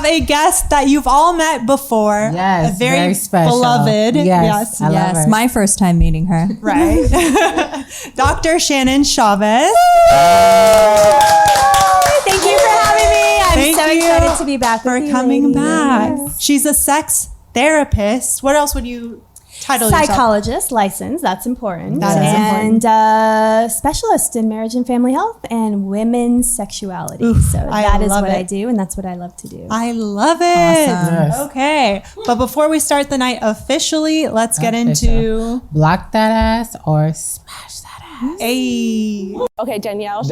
have a guest that you've all met before. Yes, a very special. Beloved. Yes, yes. My first time meeting her. Right. Dr. Shannon Chavez. Thank you for having me. I'm so excited to be back for with you coming ladies. back. She's a sex therapist. What else would you title yourself? Psychologist, licensed. That's important. That is important. And specialist in marriage and family health and women's sexuality. Oof, so that is what it. I do, and that's what I love to do. I love it. Awesome. Yes. Okay. But before we start the night officially, let's get into block that ass or smash that ass. Hey. Okay, Danielle.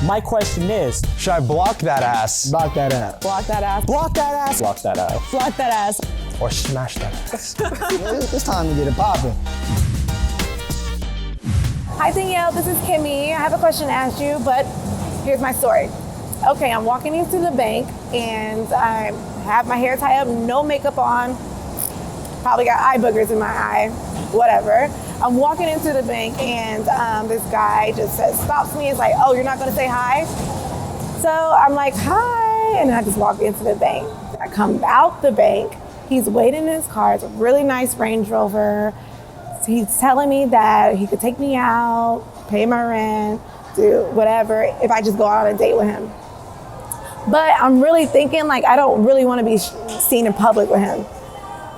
My question is, should I block that ass? Block that ass. Block that ass. Block that ass? Block that ass. Block that ass. Or smash that ass? It's time to get it popping. Hi, Danielle. This is Kimmy. I have a question to ask you, but here's my story. Okay, I'm walking into the bank and I have my hair tied up, no makeup on, probably got eye boogers in my eye, whatever. I'm walking into the bank and this guy just stops me. It's like, oh, you're not gonna say hi? So I'm like, hi, and I just walk into the bank. I come out the bank. He's waiting in his car. It's a really nice Range Rover. He's telling me that he could take me out, pay my rent, do whatever if I just go out on a date with him. But I'm really thinking like I don't really want to be seen in public with him.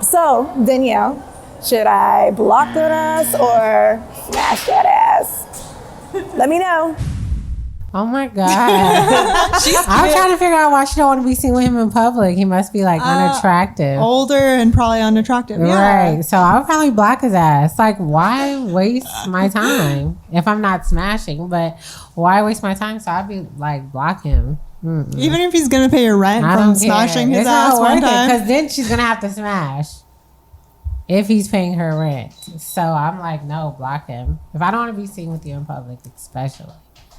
So Danielle, should I block that ass or smash that ass? Let me know. Oh my God. I'm trying to figure out why she don't want to be seen with him in public. He must be like unattractive. Older and probably unattractive. Yeah. Right. So I would probably block his ass. Like, why waste my time if I'm not smashing? But why waste my time? So I'd be like, block him. Mm-mm. Even if he's going to pay your rent from smashing his ass one time. Because then she's going to have to smash if he's paying her rent. So I'm like, no, block him. If I don't want to be seen with you in public, especially.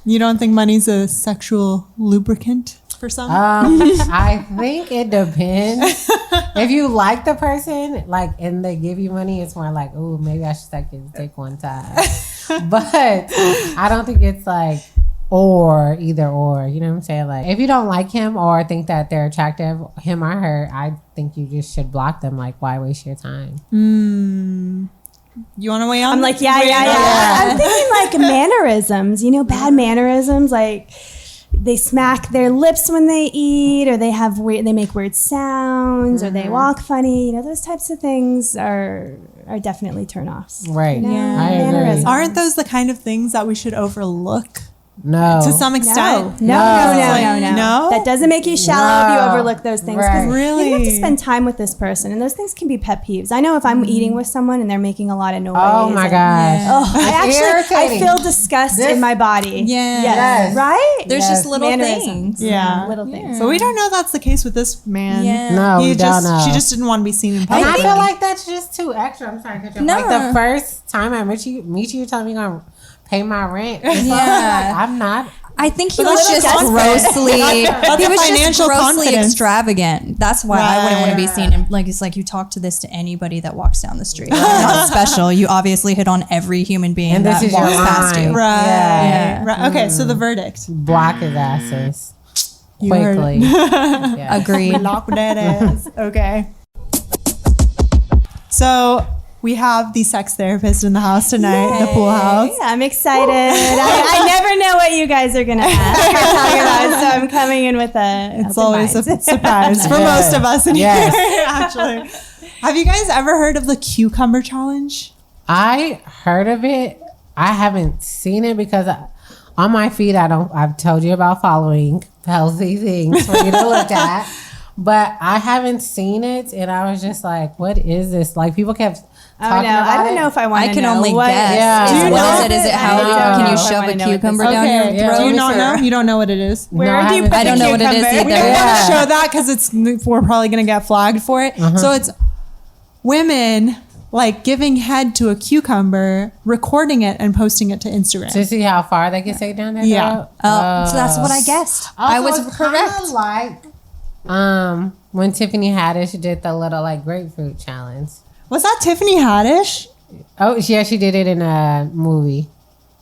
You don't think money's a sexual lubricant for some? I think it depends. If you like the person, like, and they give you money, it's more like, oh, maybe I should suck his dick one time. But I don't think it's like either or. You know what I'm saying? Like, if you don't like him or think that they're attractive, him or her, I think you just should block them. Like, why waste your time? You want to weigh on? I'm like, yeah. I'm thinking like mannerisms, bad mannerisms. Like they smack their lips when they eat, or they make weird sounds, or they walk funny. Those types of things are definitely turnoffs. Right. Yeah. I agree. Aren't those the kind of things that we should overlook? No. To some extent? No. That doesn't make you shallow if you overlook those things. Right. Really? You have to spend time with this person, and those things can be pet peeves. I know if I'm eating with someone and they're making a lot of noise. Oh my gosh. I feel disgust in my body. Yeah. Yes. Right? There's just little Mannerisms. things. Yeah. Little things. But we don't know that's the case with this man. Yeah. No, we don't know. She just didn't want to be seen in And public. I feel like that's just too extra. I'm sorry to cut you off. No. Like the first time I meet you, you're telling me you're going to pay my rent. Yeah. I'm not. I think he But was that's just confidence. grossly That's he was just financial grossly confidence. extravagant. That's why I wouldn't want to be seen. Like it's like you talk to this to anybody that walks down the street. You're not special. You obviously hit on every human being And that this is your walks past line. you. Right. Yeah. Right. Okay, so the verdict. Block his asses. You heard Quickly. it. Yeah. Agreed. Lock that ass. Okay. So we have the sex therapist in the house tonight, the pool house. Yeah, I'm excited. I never know what you guys are going to ask or talk about, so I'm coming in with It's always a surprise for most of us in here, actually. Have you guys ever heard of the cucumber challenge? I heard of it. I haven't seen it because on my feed, I've told you about following healthy things for you to look at, but I haven't seen it. And I was just like, what is this? Like people kept talking about I don't know if I want to know. I can only guess. Yeah. What is it? Is it how can you shove a cucumber down your throat? Do you not know? You don't know what it is? Where do you put I don't know what it is either. We don't want to show that because we're probably going to get flagged for it. So it's women like giving head to a cucumber, recording it and posting it to Instagram. To see how far they can stay down there. Yeah. Oh, so that's what I guessed. I was correct. Like when Tiffany Haddish did the little like grapefruit challenge. Was that Tiffany Haddish? Oh yeah, she did it in a movie.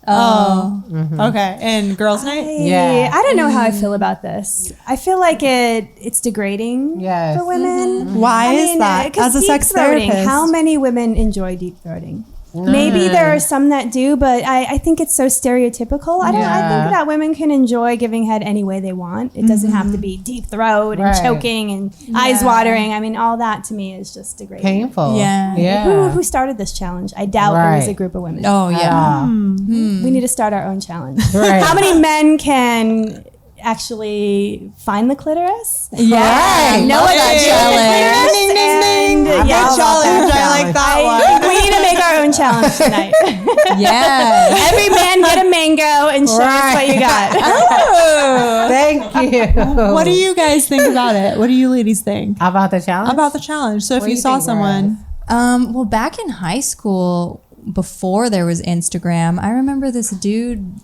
Okay. And girls' night? Yeah. I don't know how I feel about this. I feel like it's degrading Yes. for women. Why is that? 'Cause As a deep sex throating, therapist. how many women enjoy deep throating? Maybe there are some that do, but I think it's so stereotypical. I think that women can enjoy giving head any way they want. It doesn't have to be deep throat and choking and eyes watering. I mean, all that to me is just degrading. Painful. Yeah. Yeah. Who started this challenge? I doubt it was a group of women. Oh yeah. We need to start our own challenge. Right. How many men can actually find the clitoris? Yeah. Know what that challenge. Ding, ding, ding, ding. Yeah, Good challenge. I like that one. we need to make our own challenge tonight. Yeah. Every man get a mango and show us what you got. Thank you. What do you guys think about it? What do you ladies think About the challenge? about the challenge? So if What do you you saw think, someone, Well, back in high school, before there was Instagram, I remember this dude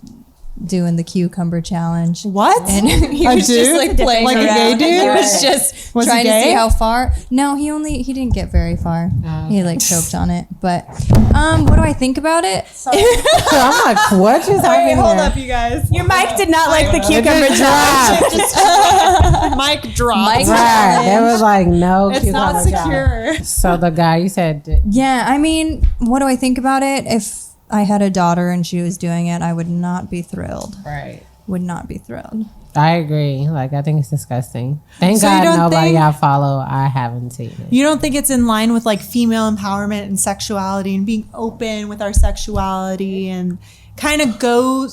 doing the cucumber challenge. what? And he A was just dude? like playing Like a around. gay dude? He was just Was he trying to gay? see how far. No, he didn't get very far. He like choked on it. But what do I think about it? I'm like, what just happened Hold here? up, you guys. Your mic did not like the cucumber It challenge. just dropped. Mic drop. Mic Right. There was like no It's not cucumber challenge. secure. So the guy you said, Yeah, I mean, what do I think about it? If I had a daughter and she was doing it, I would not be thrilled. right. Would not be thrilled. I agree. Like, I think it's disgusting. Thank So you God don't nobody think- I follow, I haven't seen it. You don't think it's in line with like female empowerment and sexuality and being open with our sexuality and kind of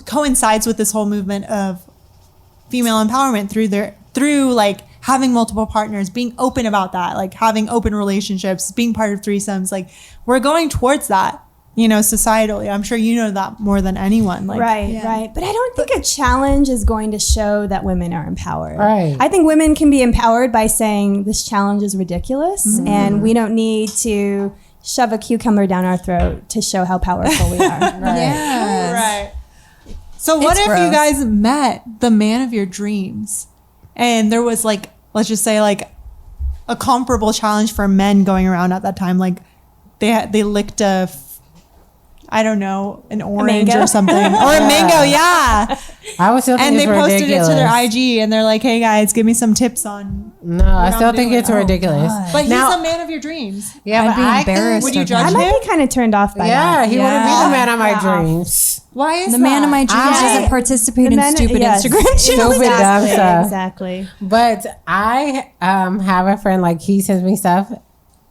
coincides with this whole movement of female empowerment through like having multiple partners, being open about that, like having open relationships, being part of threesomes. Like we're going towards that, societally. I'm sure you know that more than anyone. Like, Right. But I don't think a challenge is going to show that women are empowered. Right. I think women can be empowered by saying this challenge is ridiculous and we don't need to shove a cucumber down our throat to show how powerful we are. Yeah. Right. So what It's if you gross. guys met the man of your dreams and there was like, let's just say like a comparable challenge for men going around at that time? Like they licked an orange mango? or something or a mango. Yeah. I would still think And it's they posted ridiculous. it to their IG and they're like, hey guys, give me some tips on. No, I I'm still think doing. it's Oh, ridiculous. But he's Now- the man of your dreams. Yeah, I'd but be I embarrassed. Would you of judge I him. might be kind of turned off by Yeah, that. he wouldn't be the man of my Yeah. dreams. Why is The man of my dreams I- doesn't participate The in men- stupid yes. Instagram channels. Stupid dumb stuff. Exactly. But I have a friend, like, he sends me stuff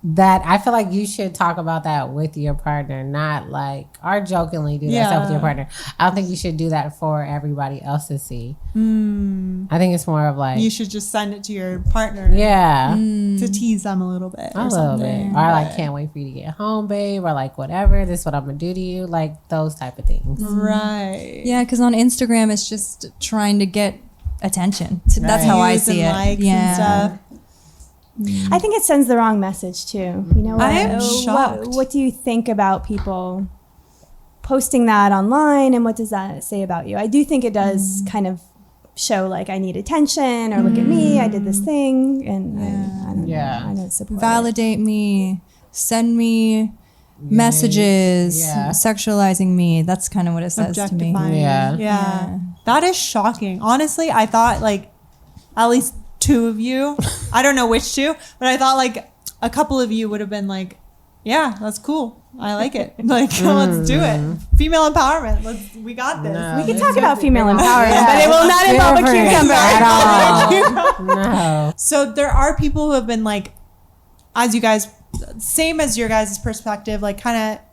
that I feel like you should talk about that with your partner, not like, or jokingly do that stuff with your partner. I don't think you should do that for everybody else to see. I think it's more of like, You should just send it to your partner yeah, to tease them a little bit. a or little something. bit. Or like, can't wait for you to get home, babe, or like, whatever, this is what I'm gonna do to you, like those type of things. Right. Yeah, because on Instagram, it's just trying to get attention. So that's how I Views see and it. likes yeah. and stuff. I think it sends the wrong message too. You know, I am shocked. What do you think about people posting that online, and what does that say about you? I do think it does kind of show like I need attention, or look at me, I did this thing, and I don't know. I don't support it. Validate me, send me messages, Yeah. sexualizing me. That's kind of what it says to me. Objectifying. Yeah. Yeah. That is shocking. Honestly, I thought like at least two of you, I don't know which two, but I thought like a couple of you would have been like, yeah, that's cool. I like it. Like, let's do it. Female empowerment. We got this. No, We can this talk is about female different. empowerment, but it will not involve a Different cucumber. at all. No. So there are people who have been like, as you guys, same as your guys' perspective, like kind of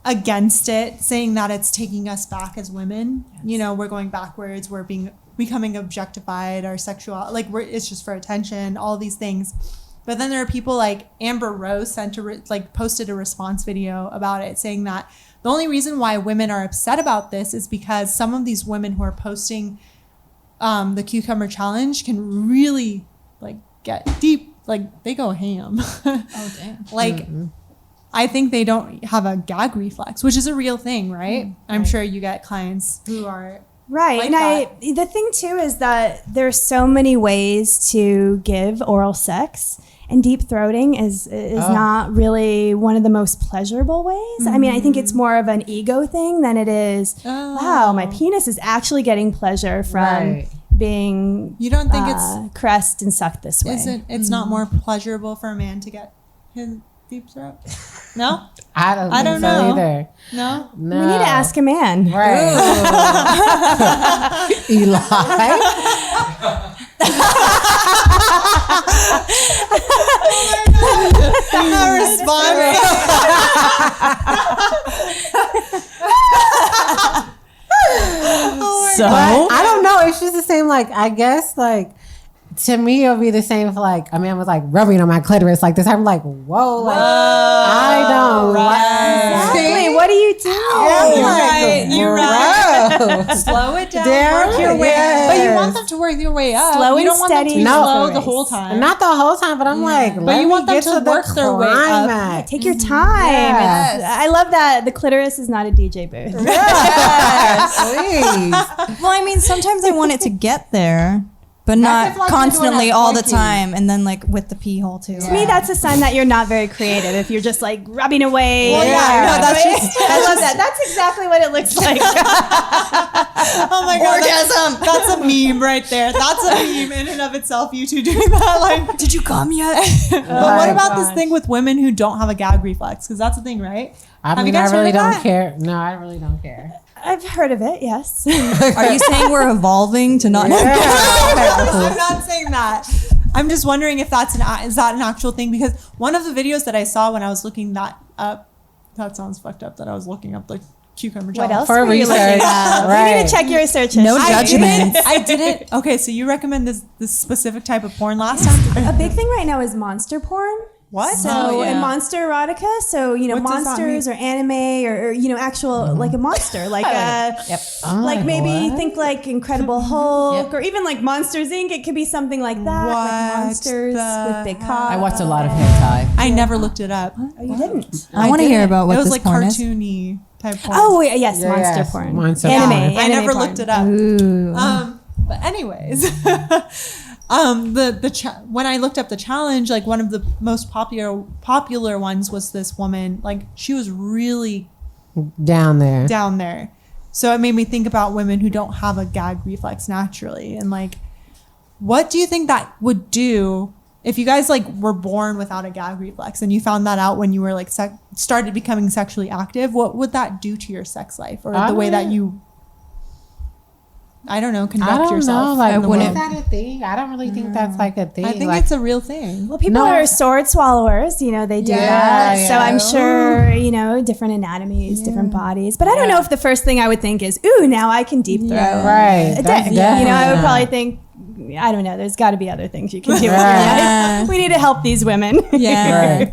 against it, saying that it's taking us back as women. You know, we're going backwards. We're becoming objectified. Our sexual, like it's just for attention. All these things. But then there are people like Amber Rose posted a response video about it, saying that the only reason why women are upset about this is because some of these women who are posting the cucumber challenge can really like get deep, like they go ham. Oh, damn. Like I think they don't have a gag reflex, which is a real thing, right? I'm sure you get clients who are Right. like And the thing too is that there's so many ways to give oral sex. And deep throating is not really one of the most pleasurable ways. I mean, I think it's more of an ego thing than it is, wow, my penis is actually getting pleasure from being You don't think it's caressed and sucked this way. it's not more pleasurable for a man to get his deep throat? No? I don't know. so either. No? No. We need to ask a man. Right. Eli. Not responding. So I don't know. It's just the same. Like, I guess, like, to me, it'll be the same if, like, a man was, like, rubbing on my clitoris like this. I'm like, whoa. Like, I don't Exactly. What are you doing? You're right. Slow it down. Work your way. Yes. But you want them to work your way up. Slow you and don't want them to steady. be No. slow the whole time. Not the whole time, but I'm like, let you me want them get to the work their way up. climax. Take your time. Yes. I love that the clitoris is not a DJ booth. Please. well, I mean, sometimes I want it to get there, but if, not like, constantly you're doing all that the time, and then like with the pee hole too. To me, that's a sign that you're not very creative. If you're just like rubbing away. Well, no, that's just. I love that. That's exactly what it looks like. Oh my god, orgasm. That's a meme right there. That's a meme in and of itself. You two doing that, like, Did you come yet? But what about this thing with women who don't have a gag reflex? Because that's the thing, right? I Have you mean, guys I really heard of don't that? care. No, I really don't care. I've heard of it. Yes. Are you saying we're evolving to not? I'm not saying that. I'm just wondering if is that an actual thing? Because one of the videos that I saw when I was looking that up, that sounds fucked up that I was looking up the cucumber What challenge. else For were you looking research. at? Right. We need to check your research. No history. judgment. I didn't. Okay, so you recommend this specific type of porn last time? A big thing right now is monster porn. What? So and monster erotica. So What does that monsters or anime or actual like a monster like like maybe think like Incredible Hulk or even like Monsters Inc. It could be something like that. Like monsters with big cocks. I watched a lot of hentai. I never looked it up. Oh, you didn't? I want to hear about what it was this like porn is. cartoony type porn. Oh yes, Yeah, monster yes, porn. monster Anime. porn. I anime never porn. looked it up. Ooh. But anyways, when I looked up the challenge, like one of the most popular ones was this woman. Like she was really Down there. down there. So it made me think about women who don't have a gag reflex naturally, and like, what do you think that would do if you guys like were born without a gag reflex and you found that out when you were like started becoming sexually active? What would that do to your sex life or the way that you? I don't know. Conduct I don't yourself. know. Like, in the is world. that a thing? I don't really think that's like a thing. I think like, it's a real thing. Well, people are sword swallowers, they do that. Yeah, So yeah. I'm sure, different anatomies, different bodies. But I don't know if the first thing I would think is, ooh, now I can deep throat Right. a That's dick. I would definitely probably think, I don't know, there's got to be other things you can do with your Right. life. We need to help these women. Yeah.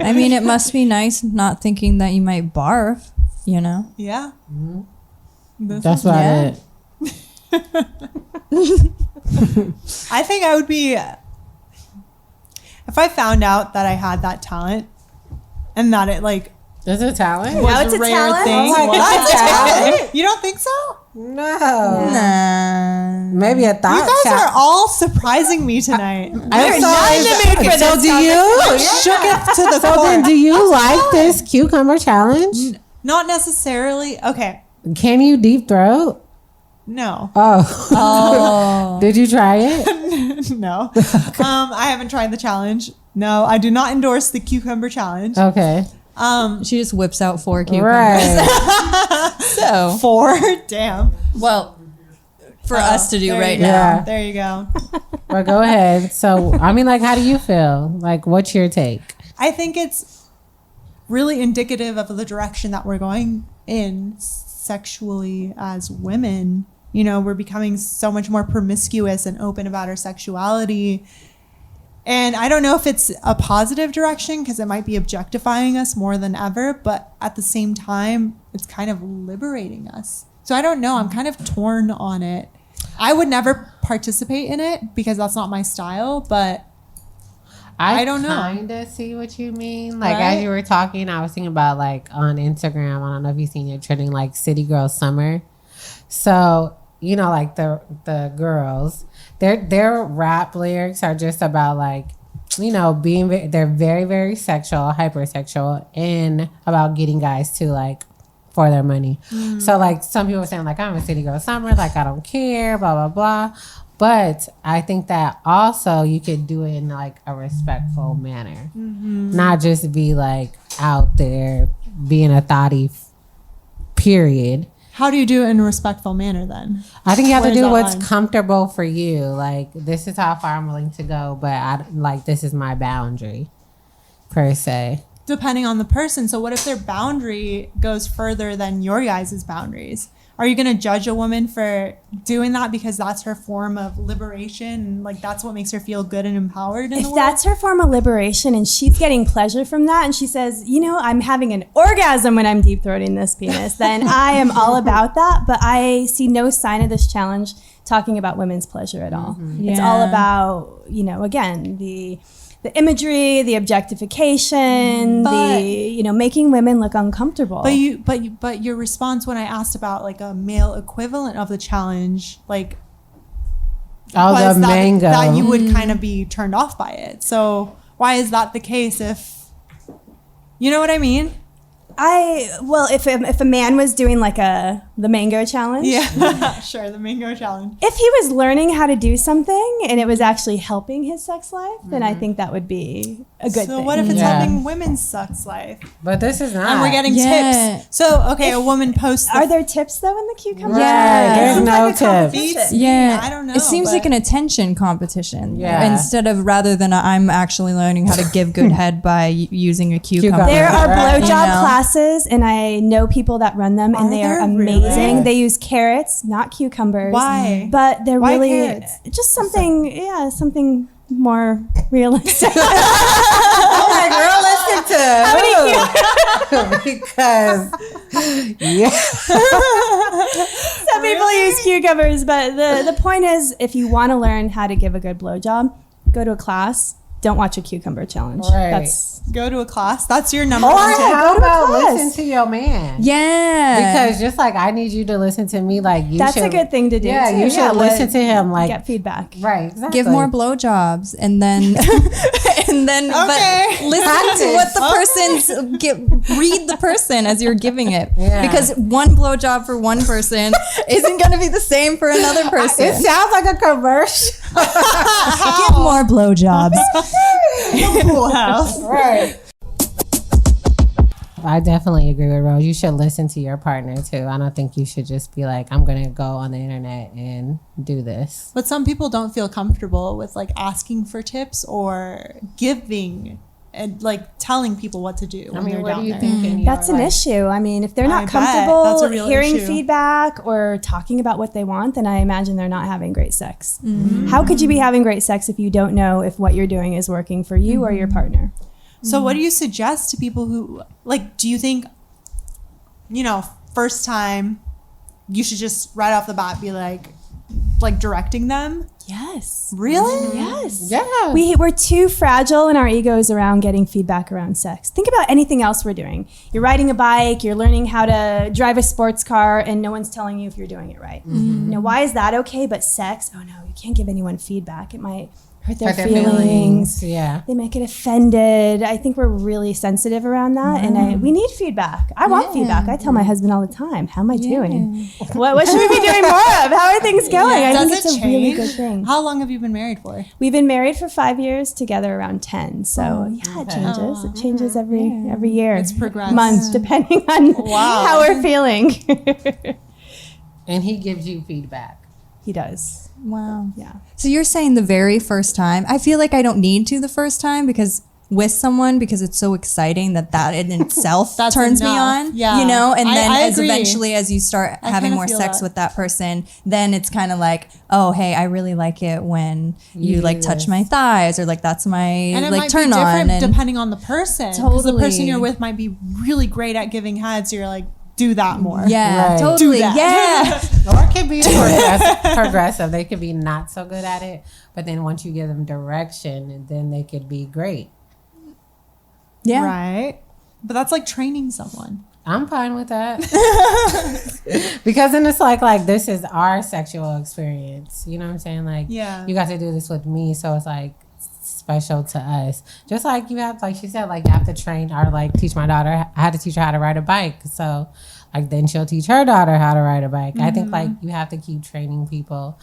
I mean, it must be nice not thinking that you might barf, Yeah. That's about Yeah. it. I think I would be if I found out that I had that talent and that it like Is it talent? was Now it's a rare talent? thing. Oh my What? God. You don't think so? No. Nah. Maybe a thought. You guys are all surprising me tonight. I'm not in the mood for so this do you? Shook it to the So core. then, do you like this cucumber challenge? Not necessarily. Okay. Can you deep throat? No. Oh. Did you try it? No. I haven't tried the challenge. No, I do not endorse the cucumber challenge. Okay. She just whips out 4 cucumbers. Right. So, 4. Damn. well, for us to do There right you go. now. Yeah. There you go. Well, go ahead. So, I mean, like, how do you feel? Like, what's your take? I think it's really indicative of the direction that we're going in sexually as women. We're becoming so much more promiscuous and open about our sexuality. And I don't know if it's a positive direction because it might be objectifying us more than ever, but at the same time, it's kind of liberating us. So I don't know. I'm kind of torn on it. I would never participate in it because that's not my style, but I don't know. kind of see what you mean. Like, Right? as you were talking, I was thinking about, like, on Instagram, I don't know if you've seen it trending, like, City Girl Summer. So, like, the girls, their rap lyrics are just about, like, they're very, very sexual, hypersexual, and about getting guys to like for their money. So like some people are saying like, I'm a city girl summer, like I don't care, blah blah blah. But I think that also you could do it in like a respectful manner, not just be like out there being a thotty. Period. How do you do it in a respectful manner then? I think you have Where's to do that what's line? comfortable for you. Like this is how far I'm willing to go, but this is my boundary, per se. Depending on the person. So what if their boundary goes further than your guys' boundaries? Are you going to judge a woman for doing that because that's her form of liberation and like that's what makes her feel good and empowered in the If world? that's her form of liberation and she's getting pleasure from that and she says, I'm having an orgasm when I'm deep throating this penis, then I am all about that. But I see no sign of this challenge talking about women's pleasure at all. It's all about, again, the imagery, the objectification, making women look uncomfortable. But your response when I asked about like a male equivalent of the challenge, like was the mango. that you would kind of be turned off by it. So why is that the case? If you know what I mean? If a man was doing like the mango challenge, Sure, the mango challenge. if he was learning how to do something and it was actually helping his sex life, then I think that would be a good So thing. what if it's Yeah. helping women's sex life? But this is not. And we're getting Yeah. tips. So okay, a woman posts. Are there tips though in the cucumber? Yeah, there's Seems no like a tips. competition. Yeah, I don't know. It seems but- like an attention competition. Yeah. Instead of rather than I'm actually learning how to give good head by using a cucumber. There are Right. blowjob classes, and I know people that run them, and Are they are there amazing. really? They use carrots, not cucumbers. Why? But they're Why really carrots? just something more realistic. I'm like, girl, listen to because Some people use cucumbers, but the point is, if you want to learn how to give a good blowjob, go to a class. Don't watch a cucumber challenge. Right. Go to a class. That's your number Or one tip. how about class. listen to your man? Yeah. Because just like I need you to listen to me, like you That's should, a good thing to do. Yeah, too. you should listen to him. Like get feedback. right, exactly. give more blowjobs and then Okay. but listen to what the person's read the person as you're giving it. Yeah. Because one blowjob for one person isn't going to be the same for another person. It sounds like a commercial. Give more blowjobs. Pool house. Right. I definitely agree with Rose. You should listen to your partner too. I don't think you should just be like, I'm gonna go on the internet and do this. But some people don't feel comfortable with like asking for tips or giving and like telling people what to do. I when mean, they're what down do you there. think? in your That's an life? issue. I mean, if they're I not bet. That's a comfortable real hearing issue. feedback or talking about what they want, then I imagine they're not having great sex. How could you be having great sex if you don't know if what you're doing is working for you or your partner? So what do you suggest to people who like, do you think, first time you should just right off the bat be like directing them? Yes. Really? Yes. Yeah. We're too fragile in our egos around getting feedback around sex. Think about anything else we're doing. You're riding a bike, you're learning how to drive a sports car, and no one's telling you if you're doing it right. Why is that okay? But sex, oh no, you can't give anyone feedback. It might hurt their feelings. Yeah. They might get offended. I think we're really sensitive around that, and we need feedback. I want feedback. I tell my husband all the time, "How am I doing? What should we be doing more of? How are things going?" I think Does it's it a really change? good thing. How long have you been married for? We've been married for 5 years, together around 10. So it changes. It changes every year. It's progressed. Month, depending on how we're feeling. And he gives you feedback. He does. Wow. Yeah. So you're saying the very first time, I feel like I don't need to the first time because with someone because it's so exciting that in itself That's turns me enough. on, Yeah. and then I as agree. eventually as you start having kinda more feel sex that. with that person, then it's kind of like, oh, hey, I really like it when you like touch my thighs or like that's my And it like might turn be different on. And depending on the person. 'Cause the person Totally. you're with might be really great at giving head, so you're like, do that more. yeah, Right. totally. Do that. Yeah. Or it could be progressive. They could be not so good at it, but then once you give them direction, then they could be great. Yeah. Right? But that's like training someone. I'm fine with that. Because then it's like this is our sexual experience. You know what I'm saying? Like, Yeah. you got to do this with me. So it's like, special to us. Just like you have, like she said, like you have to train or like teach my daughter. I had to teach her how to ride a bike. So like then she'll teach her daughter how to ride a bike. I think like you have to keep training people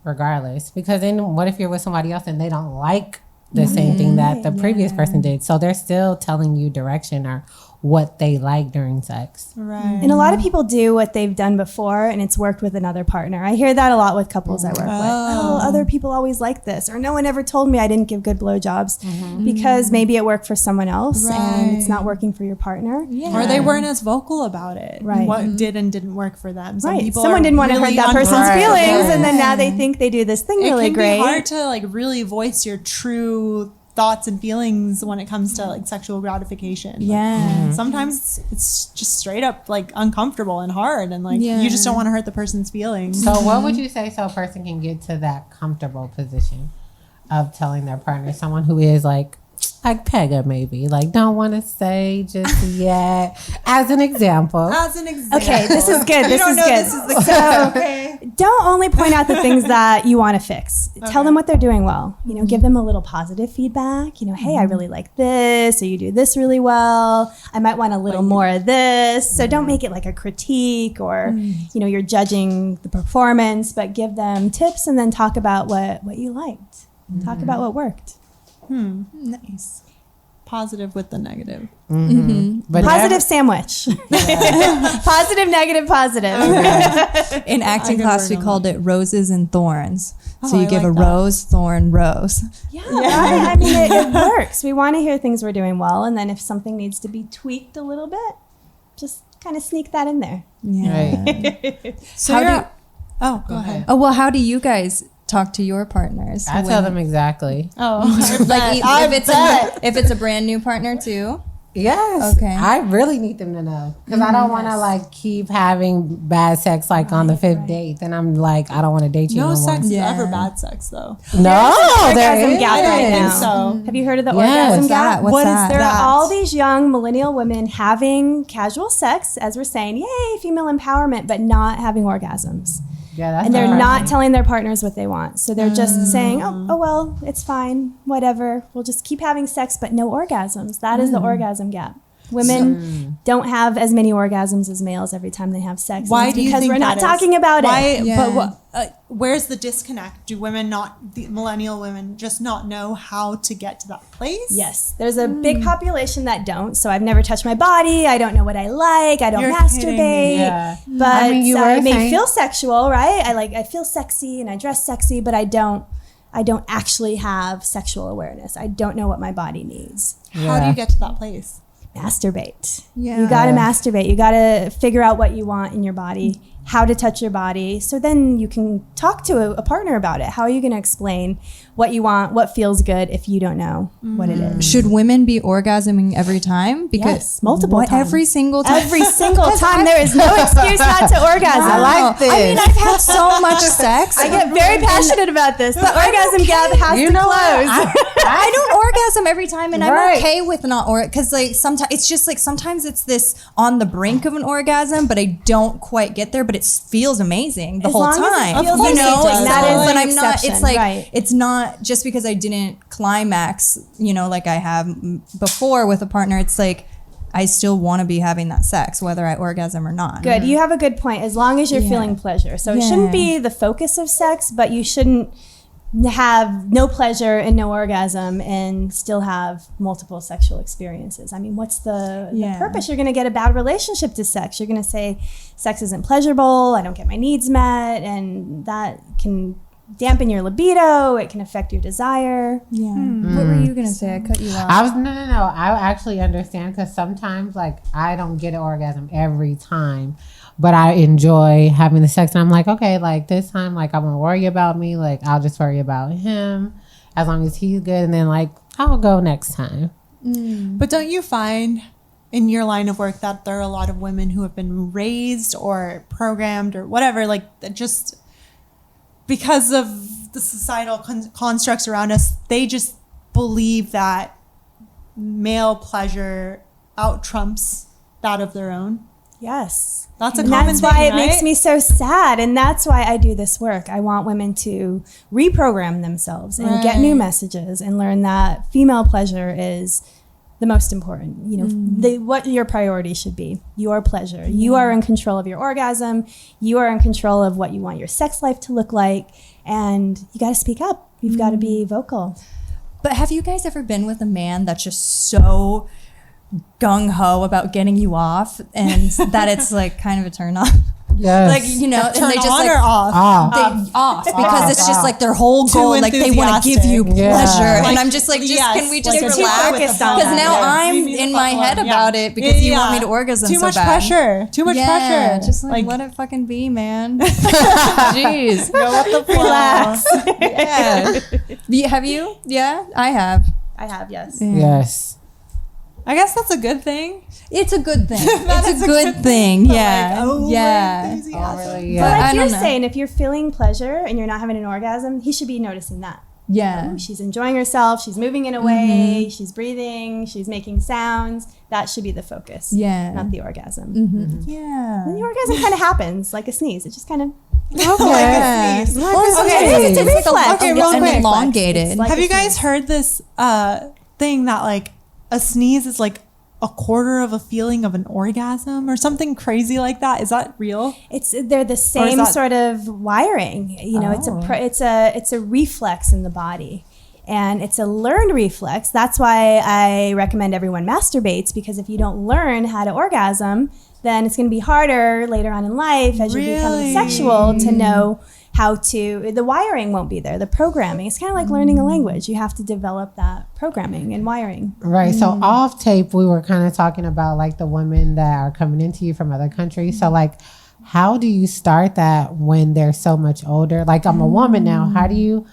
regardless, because then what if you're with somebody else and they don't like the same thing that the previous person did? So they're still telling you direction or what they like during sex. Right. And a lot of people do what they've done before and it's worked with another partner. I hear that a lot with couples I work with. Oh, other people always like this, or no one ever told me I didn't give good blowjobs, because maybe it worked for someone else and it's not working for your partner. Or they weren't as vocal about it. Right. What did and didn't work for them. Some people Someone are didn't want to really hurt that person's unfair. feelings, and then now they think they do this thing really It can great. be hard to like really voice your true thoughts and feelings when it comes to like sexual gratification. Like, sometimes it's just straight up like uncomfortable and hard, and like you just don't want to hurt the person's feelings. So what would you say so a person can get to that comfortable position of telling their partner, someone who is like Pega maybe, like don't want to say just yet, as an example. Okay, this is good. This is good. This is the So don't only point out the things that you want to fix. Tell them what they're doing well. You know, give them a little positive feedback. You know, hey, I really like this, or you do this really well. I might want a little more of this. So don't make it like a critique or, you know, you're judging the performance, but give them tips and then talk about what you liked. Talk about what worked. Nice. Positive with the negative. But Positive sandwich. Positive, negative, positive. In acting class, we called it roses and thorns. So I you give like a that. rose, thorn, rose. Yeah, right? I mean, it works. We want to hear things we're doing well, and then if something needs to be tweaked a little bit, just kind of sneak that in there. Yeah. right. So go ahead. Oh, well, how do you guys talk to your partners? I tell them exactly. Like if it's a brand new partner too. Yes. Okay. I really need them to know, because I don't want to like keep having bad sex like on the fifth date. Then I'm like, I don't want to date you no No more. sex is ever bad sex though. No, there Orgasm is. gap right now. So Have you heard of the Yes. orgasm What's gap? What's that? There that? are all these young millennial women having casual sex, as we're saying, yay, female empowerment, but not having orgasms. Yeah, that's And they're not depressing. telling their partners what they want. So they're just saying, oh, well, it's fine, whatever. We'll just keep having sex, but no orgasms. That is the orgasm gap. Women don't have as many orgasms as males every time they have sex. why And it's do you because think we're not that is? talking about Why, it. Yeah. But where's the disconnect? Do women not, the millennial women, just not know how to get to that place? Yes, there's a big population that don't. So I've never touched my body. I don't know what I like. I don't You're masturbate. kidding me. Yeah. But I mean, you were it may saying- feel sexual, right? I feel sexy and I dress sexy, but I don't actually have sexual awareness. I don't know what my body needs. How do you get to that place? Masturbate. Yeah. You got to masturbate. You got to figure out what you want in your body, how to touch your body. So then you can talk to a partner about it. How are you going to explain what you want, what feels good if you don't know what it is? Should women be orgasming every time? Yes, multiple times. Every single time. Every single time. There is no excuse not to orgasm. I like this. I mean, I've had so much sex. I get very passionate about this. The orgasm gap has You to know close. what? I don't orgasm every time, and I'm Right. okay with not because like sometimes it's just like sometimes it's this on the brink of an orgasm, but I don't quite get there. But it feels amazing the As whole long as it time. feels You know, amazing. That is but an I'm not. exception, It's like right. it's not just because I didn't climax. You know, like I have before with a partner. It's like I still want to be having that sex, whether I orgasm or not. Good. You have a good point. As long as you're feeling pleasure. So it shouldn't be the focus of sex, but you shouldn't have no pleasure and no orgasm and still have multiple sexual experiences. I mean, what's the purpose? You're going to get a bad relationship to sex. You're going to say sex isn't pleasurable. I don't get my needs met. And that can dampen your libido. It can affect your desire. Yeah. What were you gonna say? I cut you off. I was no. I actually understand, because sometimes like I don't get an orgasm every time, but I enjoy having the sex, and I'm like, okay, like this time, like I won't worry about me. Like I'll just worry about him, as long as he's good, and then like I'll go next time. But don't you find in your line of work that there are a lot of women who have been raised or programmed or whatever, like that just because of the societal constructs around us, they just believe that male pleasure out trumps that of their own? Yes. That's a And common that's thing, why it right? makes me so sad. And that's why I do this work. I want women to reprogram themselves and get new messages and learn that female pleasure is the most important. You know, what your priority should be. Your pleasure. You are in control of your orgasm. You are in control of what you want your sex life to look like. And you got to speak up. You've got to be vocal. But have you guys ever been with a man that's just so gung-ho about getting you off and that it's like kind of a turn off? Yes. Like, you know, and Turn they just on like or off? off because it's just like their whole Too goal, like they want to give you enthusiastic. pleasure. Yeah. and I'm just like, can we just like a relax? focused on Because that. now Yeah. I'm We need to in my follow head up. about it because you want me to orgasm Too so much bad. pressure. Too much Yeah, pressure. just like let it fucking be, man. Jeez. go with the flow. Relax. Yeah. Have you? Yeah, I have. I have, yes. Yes. I guess that's a good thing. It's a good thing. That It's is a good thing. but, Yeah. like, yeah. enthusiastic. Yeah. But Like I you're don't know. saying, if you're feeling pleasure and you're not having an orgasm, he should be noticing that. Yeah. She's enjoying herself. She's moving in a way. She's breathing. She's making sounds. That should be the focus. Yeah. Not the orgasm. Yeah. And the orgasm kind of happens like a sneeze. It just kind of. Yeah. sneeze. Well, Okay, it's a reflex. Okay, real quick. elongated. It's like Have a you guys sneeze. heard this thing that like a sneeze is like a quarter of a feeling of an orgasm or something crazy like that? Is that real? They're the same that- sort of wiring. You know, it's a reflex in the body. And it's a learned reflex. That's why I recommend everyone masturbates, because if you don't learn how to orgasm, then it's going to be harder later on in life as you're becoming sexual to know how to. The wiring won't be there. The programming. It's kind of like learning a language. You have to develop that programming and wiring. Right. So off tape, we were kind of talking about like the women that are coming into you from other countries. So like, how do you start that when they're so much older? Like I'm a woman now. How do you,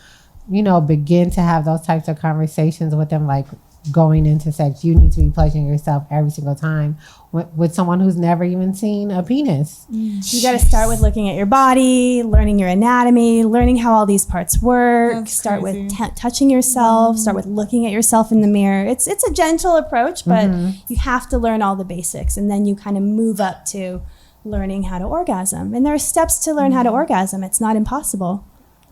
begin to have those types of conversations with them? Like going into sex, you need to be pleasuring yourself every single time with someone who's never even seen a penis. You got to start with looking at your body, learning your anatomy, learning how all these parts work. That's Start crazy. with touching yourself. Start with looking at yourself in the mirror. It's a gentle approach, but you have to learn all the basics, and then you kind of move up to learning how to orgasm. And there are steps to learn how to orgasm. It's not impossible.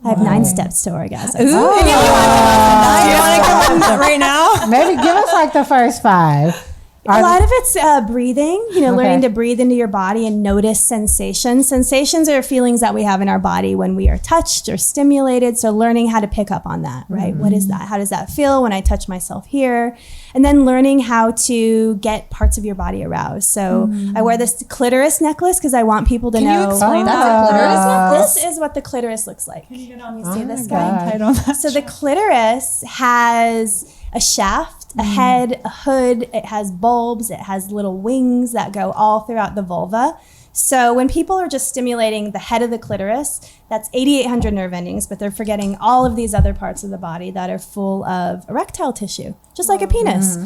I have 9 steps to orgasm. Do you want to go on that right now? Maybe give us like the first 5. A lot of it's breathing, learning to breathe into your body and notice sensations. Sensations are feelings that we have in our body when we are touched or stimulated. So learning how to pick up on that, right? What is that? How does that feel when I touch myself here? And then learning how to get parts of your body aroused. So I wear this clitoris necklace because I want people to know. Can you explain That's that? a clitoris This is what the clitoris looks like. Can you see this my guy? God. I don't know. So the clitoris has a shaft, a head, a hood. It has bulbs. It has little wings that go all throughout the vulva. So when people are just stimulating the head of the clitoris, that's 8,800 nerve endings, but they're forgetting all of these other parts of the body that are full of erectile tissue, just like a penis.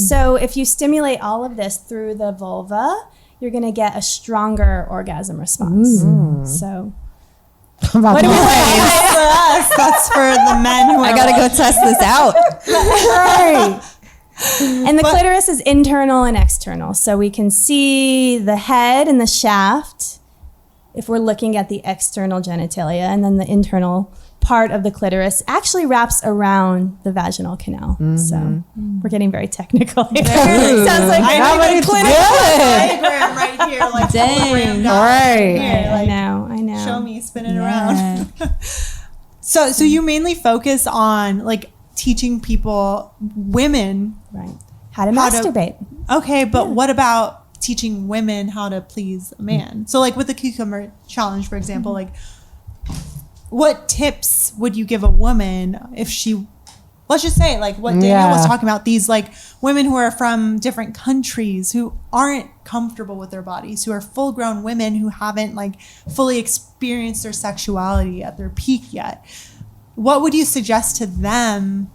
So if you stimulate all of this through the vulva, you're going to get a stronger orgasm response. So What do we That's for us. That's for the men who are I gotta go test this out. right. And the clitoris is internal and external. So we can see the head and the shaft if we're looking at the external genitalia, and then the internal part of the clitoris actually wraps around the vaginal canal. So we're getting very technical here. Sounds like I need a clinical good. diagram right here, like Dang. hologram All right. here, I like, know. show me spinning around. So you mainly focus on like teaching people, women. Right. How to How to- masturbate. Okay, but what about teaching women how to please a man? So like with the cucumber challenge, for example, like what tips would you give a woman if she, let's just say like what Danielle was talking about, these like women who are from different countries who aren't comfortable with their bodies, who are full grown women who haven't like fully experienced their sexuality at their peak yet. What would you suggest to them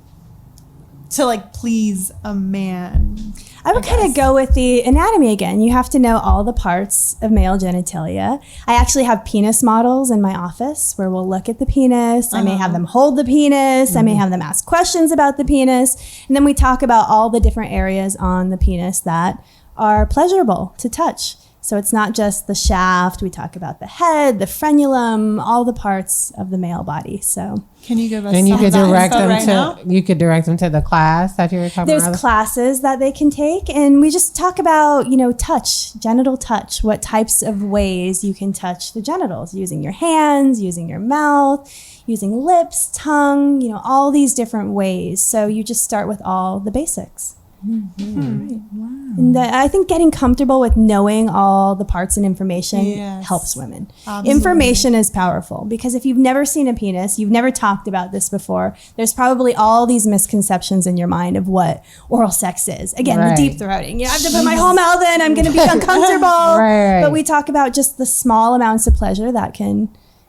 to like please a man? I would kind of go with the anatomy again. You have to know all the parts of male genitalia. I actually have penis models in my office where we'll look at the penis. I may have them hold the penis. I may have them ask questions about the penis. And then we talk about all the different areas on the penis that are pleasurable to touch. So it's not just the shaft. We talk about the head, the frenulum, all the parts of the male body. So Can you give us And you some could of that direct info them right to now? you could direct them to the class that you were talking there's about. classes that they can take, and we just talk about, touch, genital touch, what types of ways you can touch the genitals, using your hands, using your mouth, using lips, tongue, all these different ways. So you just start with all the basics. And I think getting comfortable with knowing all the parts and information Yes. helps women. Absolutely. Information is powerful because if you've never seen a penis, you've never talked about this before, there's probably all these misconceptions in your mind of what oral sex is. Again, Right. the deep throating. I have to put my whole mouth in, I'm going to be uncomfortable. Right. But we talk about just the small amounts of pleasure that can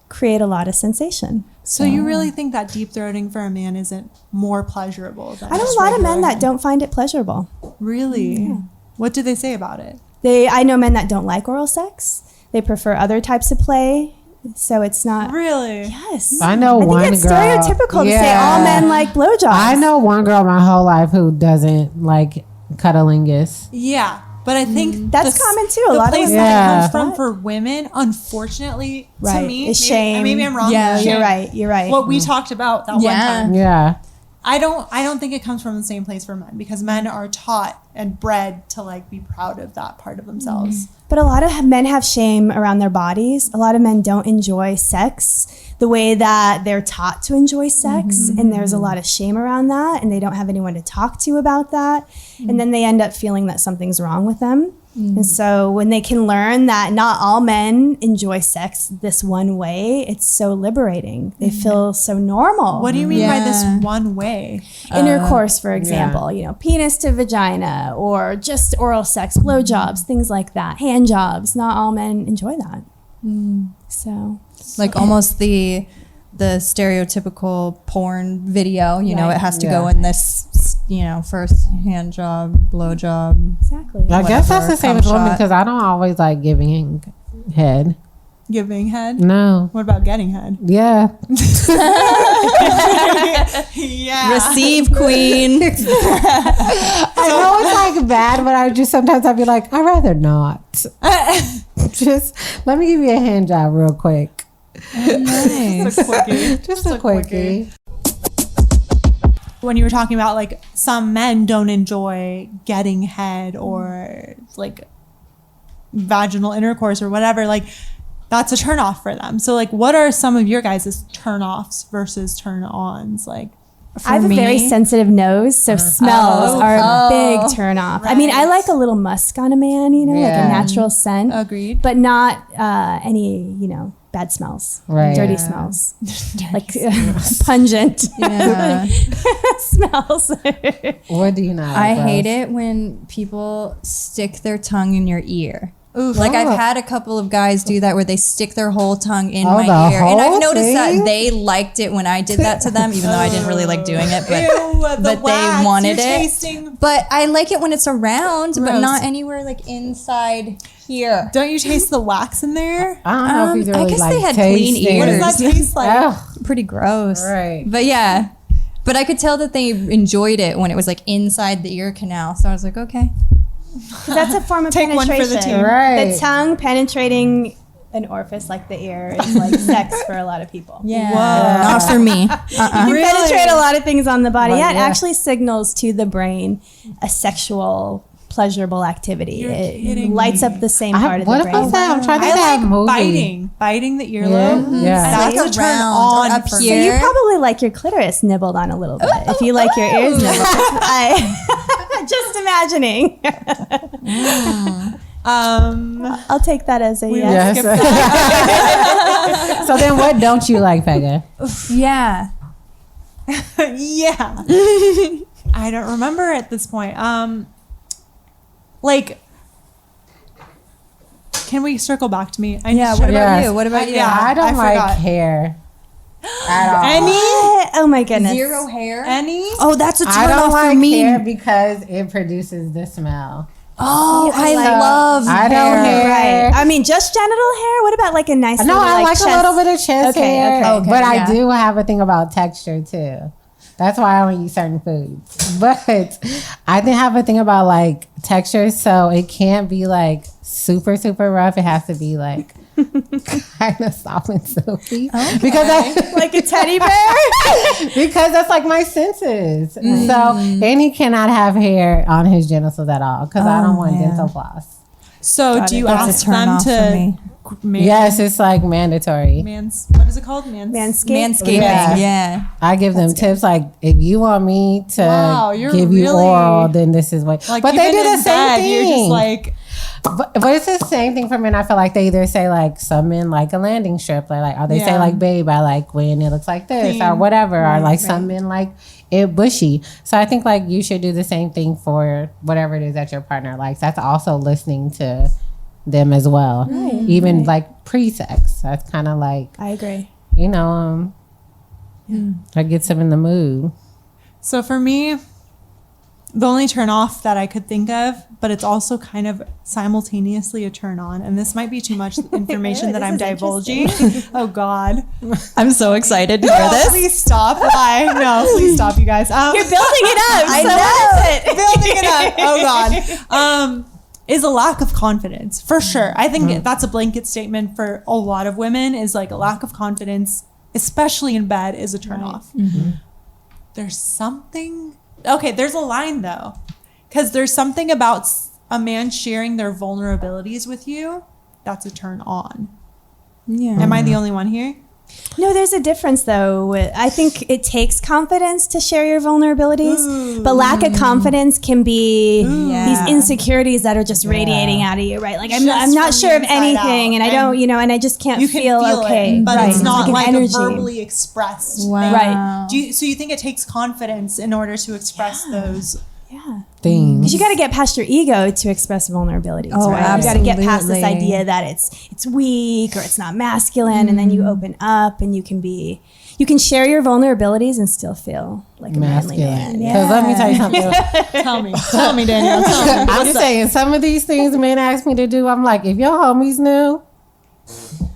create a lot of sensation. So you really think that deep throating for a man isn't more pleasurable than I know just a lot of regular men that head? don't find it pleasurable. Really? What do they say about it? I know men that don't like oral sex. They prefer other types of play. So it's not. Really? Yes. I know I think one it's girl. stereotypical to say all men like blowjobs. I know one girl my whole life who doesn't like cunnilingus. Yeah. But I think That's common too. A The lot of place women. that it Yeah. comes from for women, unfortunately, to Right. me, Is shame. maybe I'm wrong. Yeah. but You're shame. right. You're right. What we talked about that one Yeah. time. Yeah. I don't think it comes from the same place for men because men are taught and bred to be proud of that part of themselves. But a lot of men have shame around their bodies. A lot of men don't enjoy sex the way that they're taught to enjoy sex. And there's a lot of shame around that. And they don't have anyone to talk to about that. And then they end up feeling that something's wrong with them. And so when they can learn that not all men enjoy sex this one way, it's so liberating. They feel so normal. What do you mean by this Yeah. one way? Intercourse, for example, penis to vagina, or just oral sex, blowjobs, things like that, hand jobs. Not all men enjoy that. So Like almost the stereotypical porn video, Right. it has to Yeah. go in this, first hand job, blow job. exactly. I guess that's Whatever, the same cum as women shot. because I don't always like giving head. Giving head? No. What about getting head? Yeah. Yeah. Receive, queen. I know it's like bad, but I'd be like, I'd rather not. Just let me give you a hand job real quick. Nice. Just a quickie. Just a quickie. When you were talking about some men don't enjoy getting head or vaginal intercourse or whatever, that's a turnoff for them. So what are some of your guys' turnoffs versus turn-ons? I have a very sensitive nose, so smells are a big turn off. I mean, I like a little musk on a man, like Yeah. a natural scent, Agreed. but not any, bad smells, Right. dirty Yeah. smells, pungent Yeah. smells. What do you not? I hate it when people stick their tongue in your ear. Oof. I've had a couple of guys do that where they stick their whole tongue in Oh, my the ear, and I've whole noticed thing? that they liked it when I did that to them, even though I didn't really like doing it. But Ew, the but wax, they wanted you're it. tasting- But I like it when it's around, but Gross. not anywhere inside here. Don't you taste the wax in there? I don't know if he's I really guess like they had clean tasting. What ears. does that taste like? Ugh. Pretty gross. Right. But yeah. But I could tell that they enjoyed it when it was inside the ear canal. So I was like, okay. That's a form of Take one for the penetration. team. Right. The tongue penetrating an orifice like the ear is sex for a lot people. Yeah. Whoa. Not for me. You can Really? penetrate a lot of things on the body. Well, Yeah, it yeah. actually signals to the brain a sexual, pleasurable activity. You're it kidding lights me. up the same part of What the if I brain. say I'm trying to I that like movie? biting the earlobe. Yeah. I That's like a turn around on or up for So me. here. you probably like your clitoris nibbled on a little bit. If you like your ears nibbled, just imagining. I'll take that as a yes. Yes. So then what don't you like, Pega? Yeah. Yeah. I don't remember at this point. Can we circle back to me? Yeah. What about you? What about you? Yeah. I don't I like forgot. hair at all. Any? Oh my goodness. Zero hair. Any? Oh, that's a I turn don't off like for me. hair because it produces the smell. Oh, I love I don't hair. hair. Right. I mean, just genital hair? What about a nice No, little I like chest? a little bit of chest Okay, hair, okay, but yeah. I do have a thing about texture too. That's why I don't eat certain foods. But I think I have a thing about like textures, so it can't be like super, super rough. It has to be like kind of soft and silky. Okay. Because like a teddy bear? Because that's like my senses. So, and he cannot have hair on his genitals at all because I don't want dental floss. So do you ask them to... Yes, it's like mandatory. What is it called? Manscaping. Yeah. I give them tips like, if you want me to give you oral, then this is what. Like, but they do the same thing. You're just like, but it's the same thing for men. I feel like they either say like some men like a landing strip, or they say like babe, I like when it looks like this or whatever, or like some men like it bushy. So I think like you should do the same thing for whatever it is that your partner likes. That's also listening to them as well, even like pre-sex. That's kind of like, I agree. You know, that gets them in the mood. So for me, the only turn off that I could think of, but it's also kind of simultaneously a turn on, and this might be too much information that I'm divulging. Oh God, I'm so excited to hear this. Please stop. Why? No, please stop, you guys. You're building it up. I know. Building it up. Oh God. Is a lack of confidence, for sure. I think that's a blanket statement for a lot of women, is like a lack of confidence, especially in bed, is a turn off. There's something, there's a line though, because there's something about a man sharing their vulnerabilities with you that's a turn on. Yeah. Am I the only one here? No, there's a difference though. I think it takes confidence to share your vulnerabilities, but lack of confidence can be these insecurities that are just radiating out of you, right? Like I'm not sure of anything, and I don't, and I just can't feel okay. It, but it's not like a verbally expressed thing. Right. So you think it takes confidence in order to express those things? Because you got to get past your ego to express vulnerabilities, right? Absolutely. You got to get past this idea that it's weak or it's not masculine, and then you open up and you can share your vulnerabilities and still feel like a manly man. Because let me tell you something. Tell me, Danielle. Tell me. I'm just saying, some of these things men ask me to do, I'm like, if your homies knew,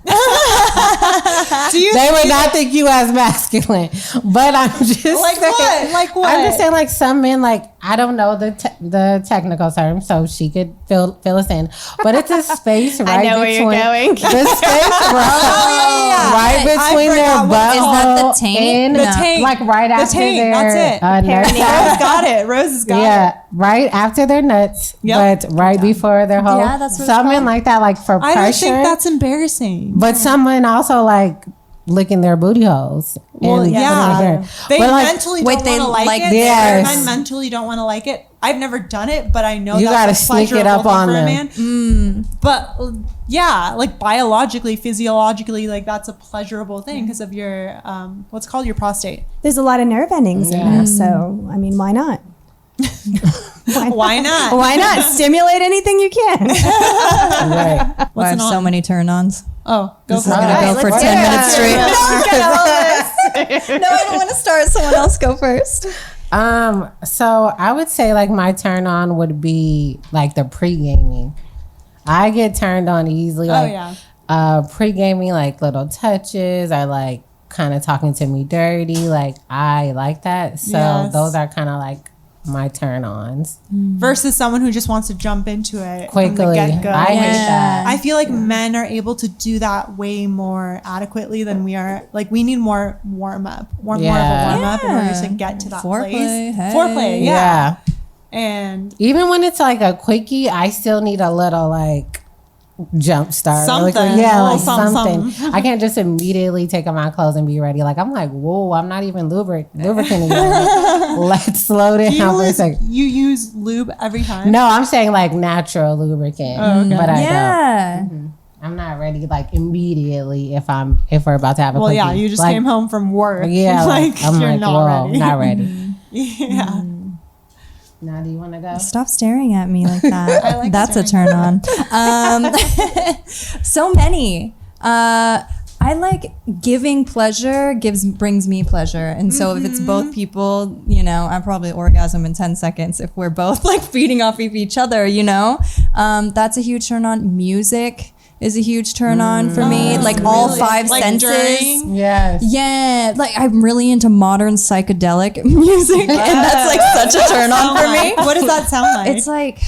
they would not think you as masculine. But I'm just like saying, what? Like what? I'm just saying, like some men, like I don't know the technical term, so she could fill us in. But it's a space right I know between where you're going. the space right between their butthole. Is that the taint? And the taint. like right after their That's it. Rose got it. Rose has got it. Yeah, right after their nuts, but right before their hole. Yeah, that's what some men like that, like for pressure. I don't think that's embarrassing. But some men also like licking their booty holes. Well, and they mentally don't want to like it. Yes. Men mentally don't want to like it. I've never done it, but I know you gotta that's a sneak it up on them. Man. But like biologically, physiologically, like that's a pleasurable thing because of your what's called your prostate. There's a lot of nerve endings in there, so I mean, why not? Why not? Why not stimulate anything you can? Right. I have so many turn-ons. Oh, go for it. I'm gonna go for 10 minutes straight. No, I don't want to start. Someone else go first. So I would say like my turn on would be like the pre-gaming. I get turned on easily. Like, pre-gaming, like little touches. I like kind of talking to me dirty. Like I like that. So those are kind of like my turn-ons. Versus someone who just wants to jump into it quickly. From the get-go. I hate that. I feel like men are able to do that way more adequately than we are. Like we need more warm-up. More of a warm-up in order to get to that place. Foreplay, yeah. And even when it's like a quickie, I still need a little like jump start. Something. Like something. I can't just immediately take off my clothes and be ready. Like I'm like, whoa, I'm not even lubricating yet. Let's slow down for a second. You use lube every time? No, I'm saying like natural lubricant. But I don't. I'm not ready like immediately if we're about to have a quickie. Well, yeah, you just like, came home from work. Yeah, like I'm you're like, not ready. Not ready. Yeah. Now, do you want to go? Stop staring at me like that. I like That's a turn on. So many. I like giving pleasure brings me pleasure. And so if it's both people, I probably orgasm in 10 seconds if we're both like feeding off of each other, that's a huge turn on. Music is a huge turn on for me. Like all five senses. During? Yes. Yeah, like I'm really into modern psychedelic music, and that's like such a turn on for me. What does that sound like? It's like,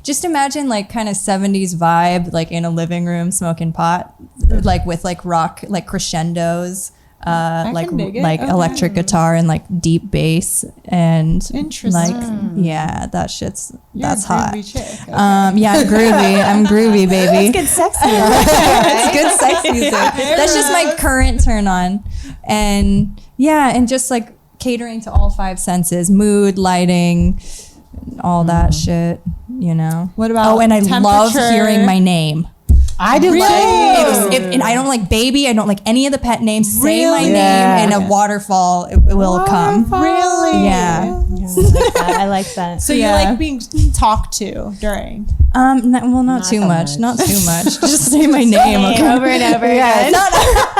just imagine like kind of 70s vibe, like in a living room smoking pot, like with like rock, like crescendos, like can dig it. like Okay. electric guitar and like deep bass and Interesting. like yeah, that shit's You're that's a hot. groovy chick. Okay. Yeah, groovy. I'm groovy, baby. Good sex. It's good sex music. That's just my current turn on. And yeah, and just like catering to all five senses, mood, lighting, all that shit, you know. What about and I love temperature? hearing my name. I do. And I don't like baby, I don't like any of the pet names. Say my Really? name and a waterfall, it will come. Really? Yeah. I like that. So you Yeah. like being talked to during? Not too so much. much. Not too much. Just say my name, okay? Over and over again.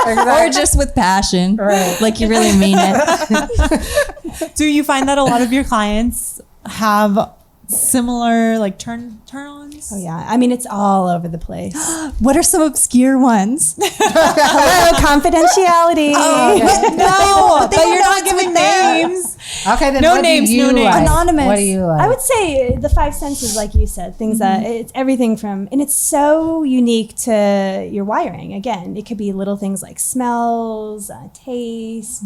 Or just with passion. Right. Like you really mean it. Do you find that a lot of your clients have similar like turn-ons? Oh yeah, I mean it's all over the place. What are some obscure ones? Hello, confidentiality. No, but you're not giving names. Okay, then No what names, do you no names. like? Anonymous. What do you like? I would say the five senses, like you said, things that it's everything from, and it's so unique to your wiring. Again, it could be little things like smells, taste,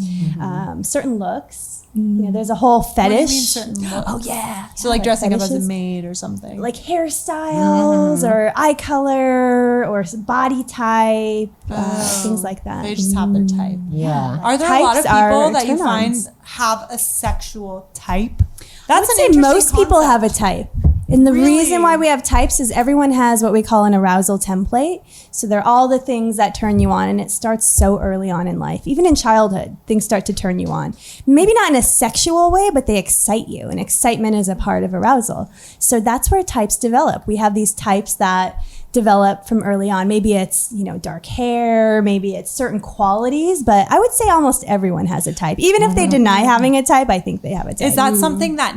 certain looks. You know, there's a whole What do you fetish. mean certain looks? Oh yeah. So like dressing up as a fetishes? maid or something. Like hairstyles or eye color or body type, things like that. they just have their type. Yeah. Are there a lot of Types are people that you find turn-ons. have a sexual type? I That's would an say interesting most people concept. have a type. And the Really? reason why we have types is everyone has what we call an arousal template. So they're all the things that turn you on, and it starts so early on in life. Even in childhood, things start to turn you on. Maybe not in a sexual way, but they excite you, and excitement is a part of arousal. So that's where types develop. We have these types that develop from early on. Maybe it's, dark hair, maybe it's certain qualities, but I would say almost everyone has a type. Even if they deny having a type, I think they have a type. Is that something that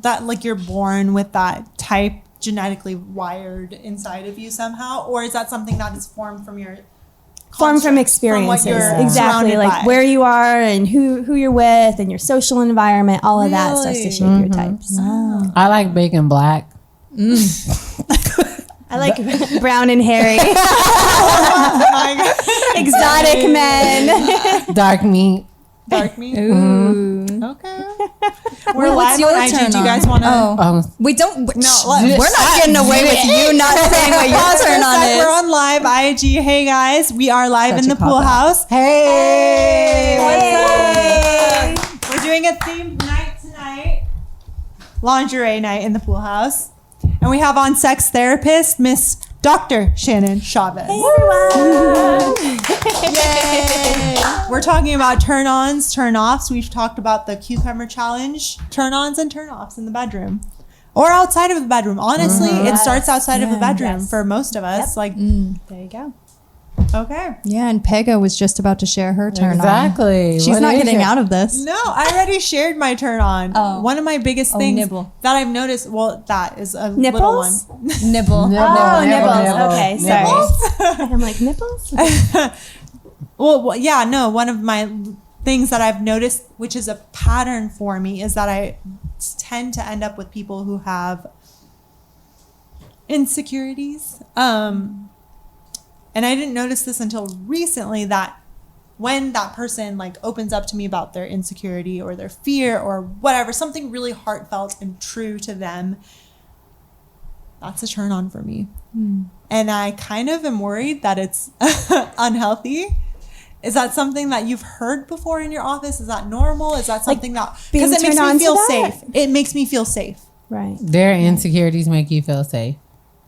that like you're born with that type genetically wired inside of you somehow, or is that something that is formed from your formed from construct, experiences? from what you're Exactly, surrounded like by? where you are and who you're with and your social environment, all of that starts to Really? shape your types. I like big and black. I like brown and hairy, Oh my God. exotic men. Dark meat. Dark meat. Ooh. Okay. What's We're live your on IG. turn Do you on? guys want to? Oh. We don't. We're not getting away with you not saying what your turn on We're is. on live IG. Hey guys, we are live Such in a the pool cop-out. house. Hey. What's up? We're doing a themed night tonight. Lingerie night in the pool house. And we have on sex therapist, Miss Dr. Shannon Chavez. Hey everyone. Yay! We're talking about turn-ons, turn-offs. We've talked about the cucumber challenge, turn-ons and turn-offs in the bedroom. Or outside of the bedroom. Honestly, it starts outside of the bedroom Yes. for most of us. Like, There you go. okay. Yeah, and Pega was just about to share her turn on. Exactly. She's What not is getting it? out of this. No, I already shared my turn-on. Oh. One of my biggest things nibble. that I've noticed, well, that is a Nipples? little one. Nibble. Oh, nipples. Okay, sorry. Nipples. I'm like nipples. Well, yeah, no. One of my things that I've noticed, which is a pattern for me, is that I tend to end up with people who have insecurities. And I didn't notice this until recently, that when that person like opens up to me about their insecurity or their fear or whatever, something really heartfelt and true to them, that's a turn on for me. And I kind of am worried that it's unhealthy. Is that something that you've heard before in your office? Is that normal? Is that something that, being because it makes turned me on to feel that? safe. It makes me feel safe. Right. Their insecurities make you feel safe.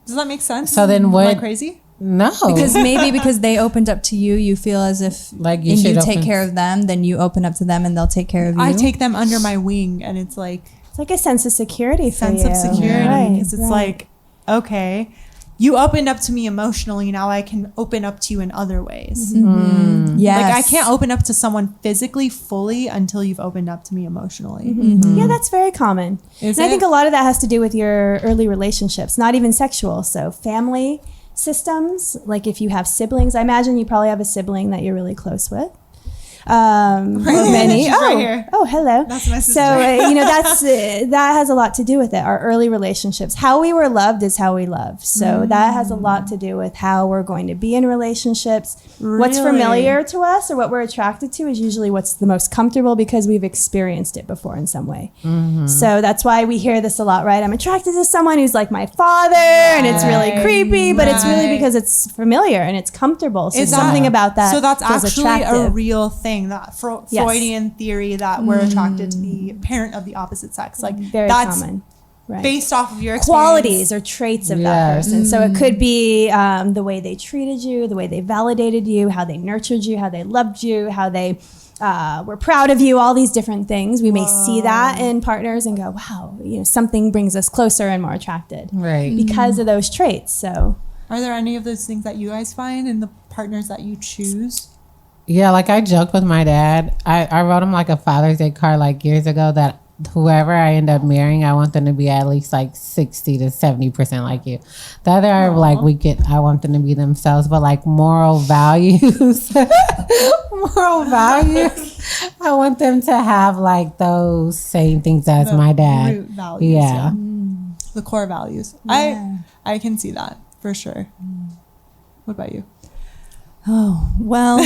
Does that make sense? So then Am what- I crazy? No. Because they opened up to you, you feel as if Like you and should you take open- care of them, then you open up to them and they'll take care of you. I take them under my wing, and it's like It's like a sense of security for sense you. of security, Right, because it's right. like, okay, you opened up to me emotionally, now I can open up to you in other ways. Yes. Like I can't open up to someone physically fully until you've opened up to me emotionally. Yeah, that's very common. Is And I it? think a lot of that has to do with your early relationships, not even sexual. So family, systems. Like if you have siblings, I imagine you probably have a sibling that you're really close with. Or many. She's right here. Oh, hello. That's my sister. So that's that has a lot to do with it. Our early relationships, how we were loved is how we love. So that has a lot to do with how we're going to be in relationships. What's Really? familiar to us or what we're attracted to is usually what's the most comfortable because we've experienced it before in some way. So that's why we hear this a lot, right? I'm attracted to someone who's like my father, and it's really creepy, but it's really because it's familiar and it's comfortable. So something about that. So that's feels actually a attractive. real thing. That Yes. Freudian theory that we're attracted to the parent of the opposite sex. Like Very that's common. Right. based off of your experience. Qualities or traits of that Yes. person. So it could be the way they treated you, the way they validated you, how they nurtured you, how they loved you, how they were proud of you, all these different things. We may see that in partners and go, wow, something brings us closer and more attracted. Right. Because of those traits. So Are there any of those things that you guys find in the partners that you choose? Yeah, like I joked with my dad. I wrote him like a Father's Day card like years ago that whoever I end up marrying, I want them to be at least like 60 to 70% like you. The other are like I want them to be themselves, but like moral values, I want them to have like those same things as my dad. Root values, Yeah. The core values. Yeah. I can see that for sure. What about you? Oh, well,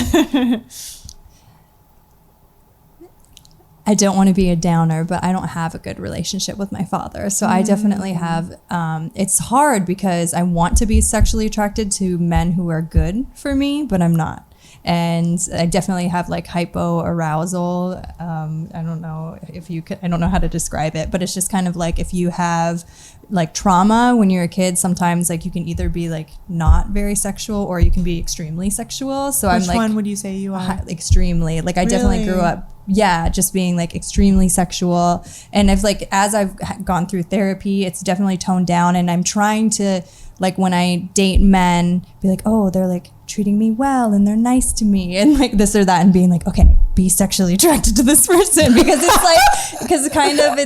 I don't want to be a downer, but I don't have a good relationship with my father. So I definitely have, it's hard because I want to be sexually attracted to men who are good for me, but I'm not. And I definitely have like hypoarousal. I don't know if you could, I don't know how to describe it, but it's just kind of like if you have like trauma when you're a kid, sometimes like you can either be like not very sexual or you can be extremely sexual. So Which I'm like, one would you say you are? extremely, like I definitely grew up just being like extremely sexual. And I've like, as I've gone through therapy, it's definitely toned down, and I'm trying to, like, when I date men, be like, oh, they're like treating me well and they're nice to me and like this or that, and being like, okay, be sexually attracted to this person, because it's like, because kind of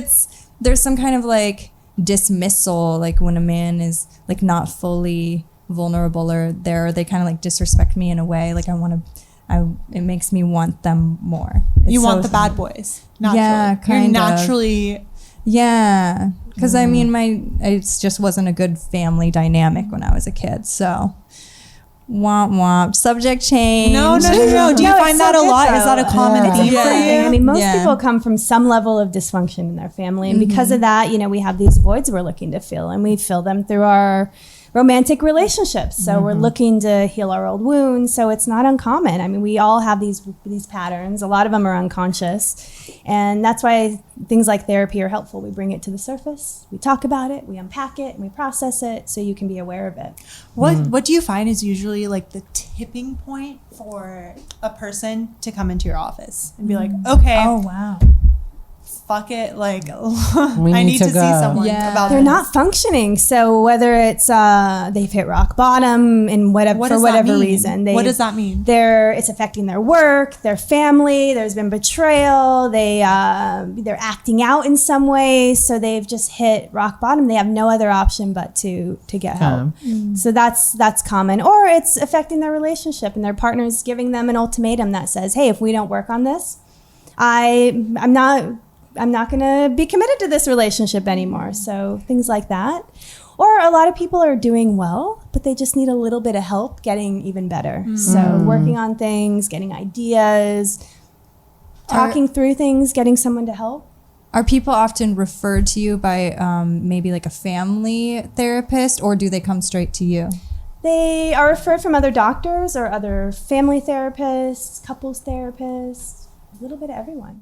there's some kind of like dismissal, like when a man is like not fully vulnerable or they kind of like disrespect me in a way, like it makes me want them more. You want the bad boys. Naturally. Yeah, kind You're of. naturally. Yeah, because I mean, it just wasn't a good family dynamic when I was a kid. So, womp womp. Subject change. No. Do you No, find it's that so a lot? good, Is that a though. common Yeah. theme for I you? mean, most Yeah. people come from some level of dysfunction in their family. And because of that, we have these voids we're looking to fill, and we fill them through our romantic relationships. So we're looking to heal our old wounds. So it's not uncommon. I mean, we all have these patterns. A lot of them are unconscious. And that's why things like therapy are helpful. We bring it to the surface, we talk about it, we unpack it, and we process it so you can be aware of it. What do you find is usually like the tipping point for a person to come into your office and be like, okay, Oh wow. fuck it, like We I need need to to see go. someone Yeah. about They're this. not functioning. So whether it's they've hit rock bottom in whatever What for does that whatever mean? reason, What does that mean? It's affecting their work, their family. There's been betrayal. They're acting out in some ways. So they've just hit rock bottom. They have no other option but to get help. So that's common. Or it's affecting their relationship, and their partner's giving them an ultimatum that says, "Hey, if we don't work on this, I'm not going to be committed to this relationship anymore." So things like that. Or a lot of people are doing well, but they just need a little bit of help getting even better. So working on things, getting ideas, talking through things, getting someone to help. Are people often referred to you by maybe like a family therapist, or do they come straight to you? They are referred from other doctors or other family therapists, couples therapists, a little bit of everyone.